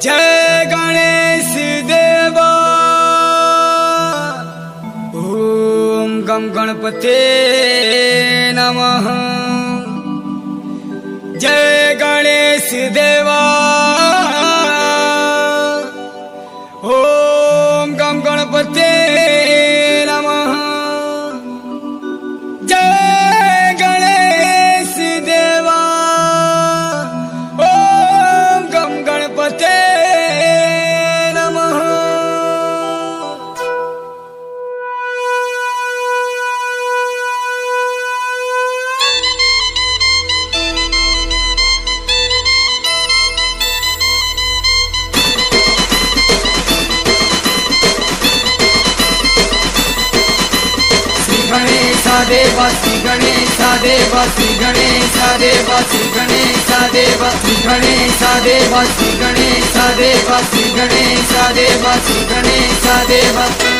जय गणेश देवा। ओम गम गणपते नमः। जय गणेश देवा। ओम गम गणपते नमः। जय गणेश देवा। ओम गम गणपते नमः। देवा श्री गणेश देवा श्री गणेश देवा श्री गणेश देवा श्री गणेश देवा श्री गणेश देवा श्री गणेश देवा श्री गणेश देवा।